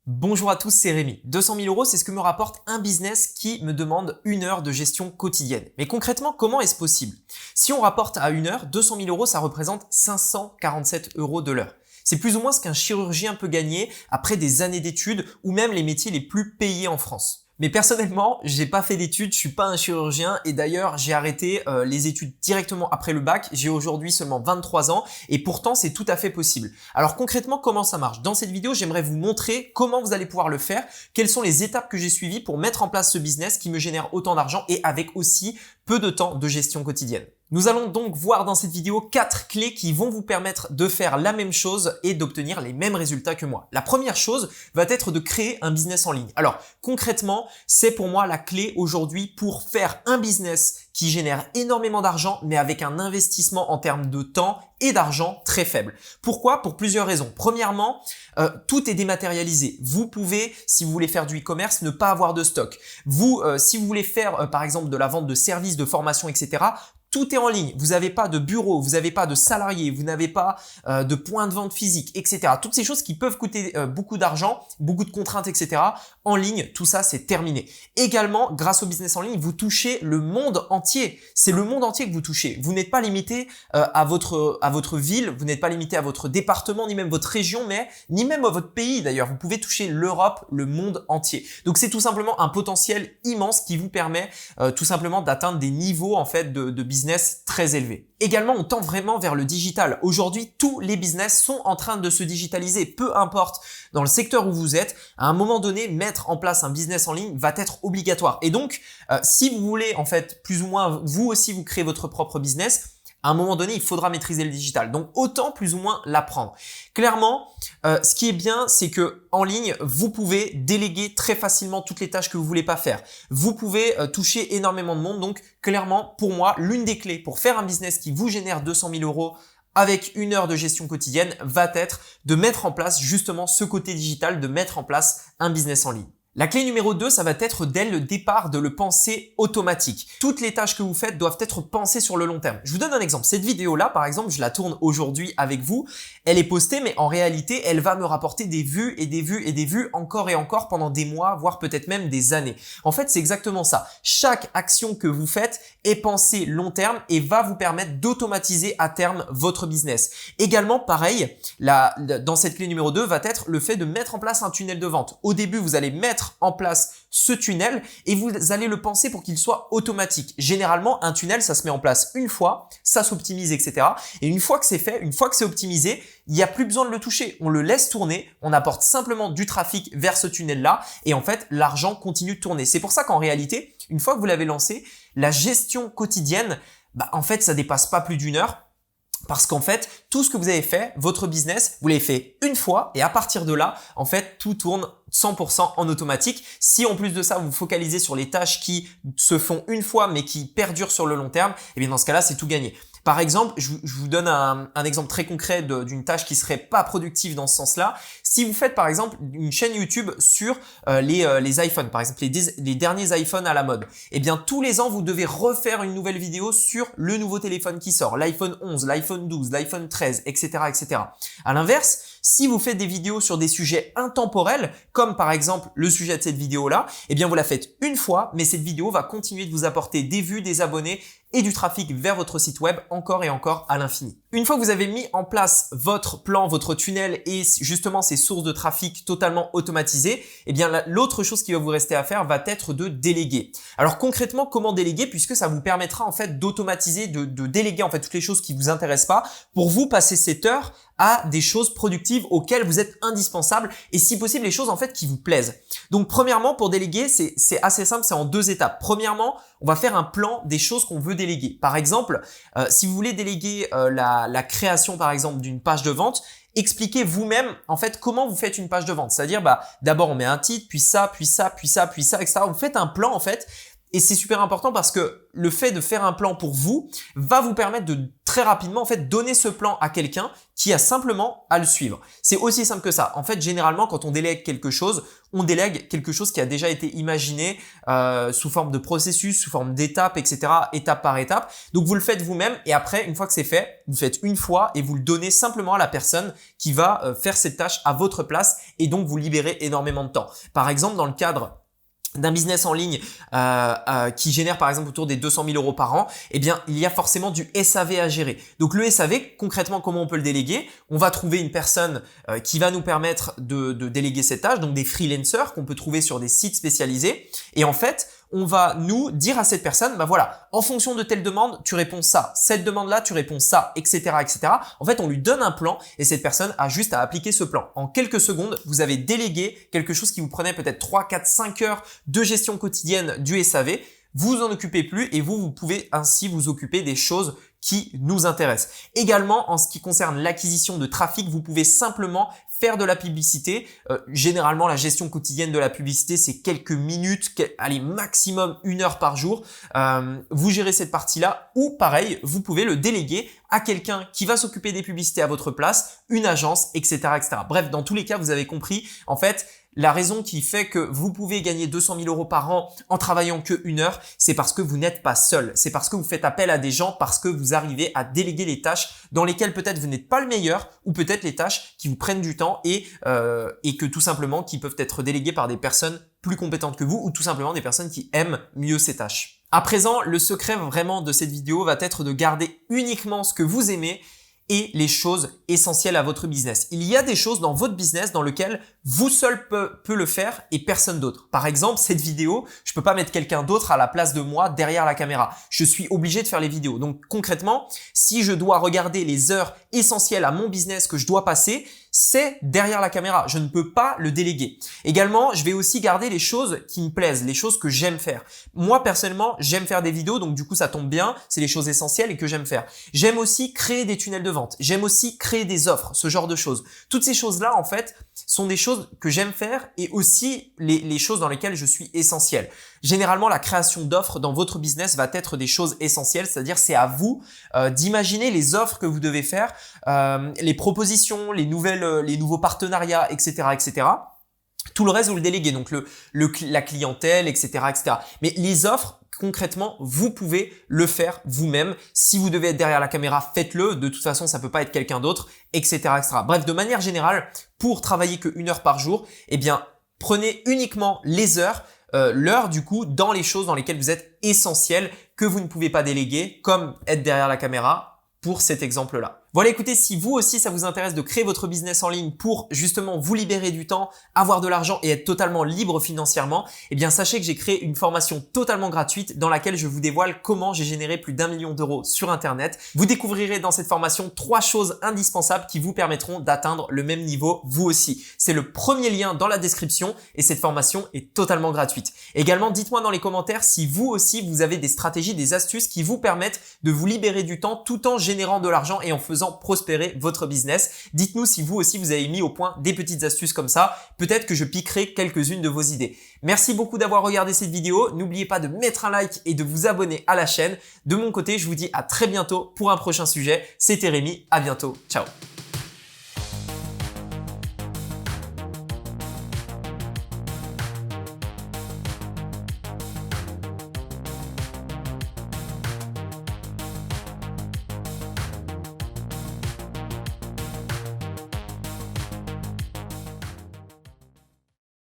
Bonjour à tous, c'est Rémi. 200 000 euros, c'est ce que me rapporte un business qui me demande 1 heure de gestion quotidienne. Mais concrètement, comment est-ce possible? Si on rapporte à 1 heure, 200 000 euros, ça représente 547 euros de l'heure. C'est plus ou moins ce qu'un chirurgien peut gagner après des années d'études ou même les métiers les plus payés en France. Mais personnellement, j'ai pas fait d'études, je suis pas un chirurgien et d'ailleurs j'ai arrêté les études directement après le bac. J'ai aujourd'hui seulement 23 ans et pourtant c'est tout à fait possible. Alors concrètement, comment ça marche? Dans cette vidéo, j'aimerais vous montrer comment vous allez pouvoir le faire, quelles sont les étapes que j'ai suivies pour mettre en place ce business qui me génère autant d'argent et avec aussi peu de temps de gestion quotidienne. Nous allons donc voir dans cette vidéo 4 clés qui vont vous permettre de faire la même chose et d'obtenir les mêmes résultats que moi. La première chose va être de créer un business en ligne. Alors concrètement, c'est pour moi la clé aujourd'hui pour faire un business qui génère énormément d'argent mais avec un investissement en termes de temps et d'argent très faible. Pourquoi? Pour plusieurs raisons. Premièrement, tout est dématérialisé. Vous pouvez, si vous voulez faire du e-commerce, ne pas avoir de stock. Si vous voulez faire par exemple de la vente de services, de formation, etc., tout est en ligne. Vous n'avez pas de bureau, vous n'avez pas de salariés, vous n'avez pas de point de vente physique, etc. Toutes ces choses qui peuvent coûter beaucoup d'argent, beaucoup de contraintes, etc. En ligne, tout ça, c'est terminé. Également, grâce au business en ligne, vous touchez le monde entier. C'est le monde entier que vous touchez. Vous n'êtes pas limité à votre ville, vous n'êtes pas limité à votre département, ni même votre région, ni même à votre pays d'ailleurs. Vous pouvez toucher l'Europe, le monde entier. Donc c'est tout simplement un potentiel immense qui vous permet tout simplement d'atteindre des niveaux en fait de business très élevé. Également, on tend vraiment vers le digital. Aujourd'hui, tous les business sont en train de se digitaliser. Peu importe dans le secteur où vous êtes, à un moment donné, mettre en place un business en ligne va être obligatoire. Et donc, si vous voulez en fait plus ou moins vous aussi vous créer votre propre business, à un moment donné, il faudra maîtriser le digital. Donc, autant plus ou moins l'apprendre. Clairement, ce qui est bien, c'est que en ligne, vous pouvez déléguer très facilement toutes les tâches que vous voulez pas faire. Vous pouvez toucher énormément de monde. Donc, clairement, pour moi, l'une des clés pour faire un business qui vous génère 200 000 euros avec 1 heure de gestion quotidienne va être de mettre en place justement ce côté digital, de mettre en place un business en ligne. La clé numéro 2, ça va être dès le départ de le penser automatique. Toutes les tâches que vous faites doivent être pensées sur le long terme. Je vous donne un exemple. Cette vidéo-là, par exemple, je la tourne aujourd'hui avec vous. Elle est postée, mais en réalité, elle va me rapporter des vues et des vues et des vues encore et encore pendant des mois, voire peut-être même des années. En fait, c'est exactement ça. Chaque action que vous faites est pensée long terme et va vous permettre d'automatiser à terme votre business. Également, pareil, dans cette clé numéro 2 va être le fait de mettre en place un tunnel de vente. Au début, vous allez mettre en place ce tunnel et vous allez le penser pour qu'il soit automatique. Généralement, un tunnel, ça se met en place une fois, ça s'optimise, etc. Et une fois que c'est fait, une fois que c'est optimisé, il n'y a plus besoin de le toucher. On le laisse tourner, on apporte simplement du trafic vers ce tunnel-là et en fait, l'argent continue de tourner. C'est pour ça qu'en réalité, une fois que vous l'avez lancé, la gestion quotidienne, en fait, ça dépasse pas plus d'1 heure. Parce qu'en fait, tout ce que vous avez fait, votre business, vous l'avez fait une fois et à partir de là, en fait, tout tourne 100% en automatique. Si en plus de ça, vous vous focalisez sur les tâches qui se font une fois mais qui perdurent sur le long terme, et bien dans ce cas-là, c'est tout gagné. Par exemple, je vous donne un exemple très concret d'une tâche qui serait pas productive dans ce sens-là. Si vous faites par exemple une chaîne YouTube sur les iPhones, par exemple les derniers iPhones à la mode, eh bien tous les ans vous devez refaire une nouvelle vidéo sur le nouveau téléphone qui sort, l'iPhone 11, l'iPhone 12, l'iPhone 13, etc., etc. À l'inverse, si vous faites des vidéos sur des sujets intemporels, comme par exemple le sujet de cette vidéo-là, eh bien vous la faites une fois, mais cette vidéo va continuer de vous apporter des vues, des abonnés et du trafic vers votre site web encore et encore à l'infini. Une fois que vous avez mis en place votre plan, votre tunnel et justement ces sources de trafic totalement automatisées, eh bien l'autre chose qui va vous rester à faire va être de déléguer. Alors concrètement, comment déléguer? Puisque ça vous permettra en fait d'automatiser, de déléguer en fait toutes les choses qui vous intéressent pas pour vous passer cette heure à des choses productives auxquelles vous êtes indispensable et si possible les choses en fait qui vous plaisent. Donc premièrement, pour déléguer, c'est assez simple, c'est en 2 étapes. Premièrement, on va faire un plan des choses qu'on veut déléguer. Par exemple, si vous voulez déléguer la création par exemple d'une page de vente, expliquez vous-même en fait comment vous faites une page de vente. C'est-à-dire d'abord on met un titre, puis ça, puis ça, puis ça, puis ça, etc. Vous faites un plan en fait. Et c'est super important parce que le fait de faire un plan pour vous va vous permettre de très rapidement en fait donner ce plan à quelqu'un qui a simplement à le suivre. C'est aussi simple que ça. En fait, généralement, quand on délègue quelque chose, on délègue quelque chose qui a déjà été imaginé sous forme de processus, sous forme d'étapes, etc., étape par étape. Donc, vous le faites vous-même et après, une fois que c'est fait, vous le faites une fois et vous le donnez simplement à la personne qui va faire cette tâche à votre place et donc vous libérez énormément de temps. Par exemple, dans le cadre d'un business en ligne qui génère par exemple autour des 200 000 euros par an, eh bien il y a forcément du SAV à gérer. Donc le SAV, concrètement, comment on peut le déléguer? On va trouver une personne qui va nous permettre de déléguer cette tâche, donc des freelancers qu'on peut trouver sur des sites spécialisés. Et en fait, on va nous dire à cette personne, bah voilà, en fonction de telle demande, tu réponds ça. Cette demande-là, tu réponds ça, etc., etc. En fait, on lui donne un plan et cette personne a juste à appliquer ce plan. En quelques secondes, vous avez délégué quelque chose qui vous prenait peut-être 3, 4, 5 heures de gestion quotidienne du SAV. Vous en occupez plus et vous pouvez ainsi vous occuper des choses qui nous intéressent. Également, en ce qui concerne l'acquisition de trafic, vous pouvez simplement faire de la publicité. Généralement, la gestion quotidienne de la publicité, c'est quelques minutes, allez, maximum 1 heure par jour. Vous gérez cette partie-là ou pareil, vous pouvez le déléguer à quelqu'un qui va s'occuper des publicités à votre place, une agence, etc., etc. Bref, dans tous les cas, vous avez compris, en fait, la raison qui fait que vous pouvez gagner 200 000 euros par an en travaillant que 1 heure, c'est parce que vous n'êtes pas seul. C'est parce que vous faites appel à des gens, parce que vous arrivez à déléguer les tâches dans lesquelles peut-être vous n'êtes pas le meilleur ou peut-être les tâches qui vous prennent du temps et que tout simplement qui peuvent être déléguées par des personnes plus compétentes que vous ou tout simplement des personnes qui aiment mieux ces tâches. À présent, le secret vraiment de cette vidéo va être de garder uniquement ce que vous aimez et les choses essentielles à votre business. Il y a des choses dans votre business dans lesquelles vous seul peut le faire et personne d'autre. Par exemple, cette vidéo, je peux pas mettre quelqu'un d'autre à la place de moi derrière la caméra. Je suis obligé de faire les vidéos. Donc concrètement, si je dois regarder les heures essentielles à mon business que je dois passer, c'est derrière la caméra. Je ne peux pas le déléguer. Également, je vais aussi garder les choses qui me plaisent, les choses que j'aime faire. Moi, personnellement, j'aime faire des vidéos, donc du coup, ça tombe bien. C'est les choses essentielles et que j'aime faire. J'aime aussi créer des tunnels de vente. J'aime aussi créer des offres, ce genre de choses. Toutes ces choses-là, en fait, sont des choses que j'aime faire et aussi les choses dans lesquelles je suis essentiel. Généralement, la création d'offres dans votre business va être des choses essentielles, c'est-à-dire c'est à vous d'imaginer les offres que vous devez faire, les propositions, les nouveaux partenariats, etc., etc. Tout le reste, vous le déléguez, donc la clientèle, etc., etc. Mais les offres, concrètement, vous pouvez le faire vous-même. Si vous devez être derrière la caméra, faites-le. De toute façon, ça peut pas être quelqu'un d'autre, etc., etc. Bref, de manière générale, pour travailler que 1 heure par jour, eh bien, prenez uniquement les heures, l'heure du coup, dans les choses dans lesquelles vous êtes essentiel, que vous ne pouvez pas déléguer, comme être derrière la caméra pour cet exemple-là. Voilà, écoutez, si vous aussi ça vous intéresse de créer votre business en ligne pour justement vous libérer du temps, avoir de l'argent et être totalement libre financièrement, eh bien sachez que j'ai créé une formation totalement gratuite dans laquelle je vous dévoile comment j'ai généré plus d'1 million d'euros sur Internet. Vous découvrirez dans cette formation 3 choses indispensables qui vous permettront d'atteindre le même niveau vous aussi. C'est le premier lien dans la description et cette formation est totalement gratuite. Également, dites-moi dans les commentaires si vous aussi vous avez des stratégies, des astuces qui vous permettent de vous libérer du temps tout en générant de l'argent et en faisant prospérer votre business. Dites-nous si vous aussi vous avez mis au point des petites astuces comme ça. Peut-être que je piquerai quelques-unes de vos idées. Merci beaucoup d'avoir regardé cette vidéo. N'oubliez pas de mettre un like et de vous abonner à la chaîne. De mon côté, je vous dis à très bientôt pour un prochain sujet. C'était Rémi. À bientôt. Ciao.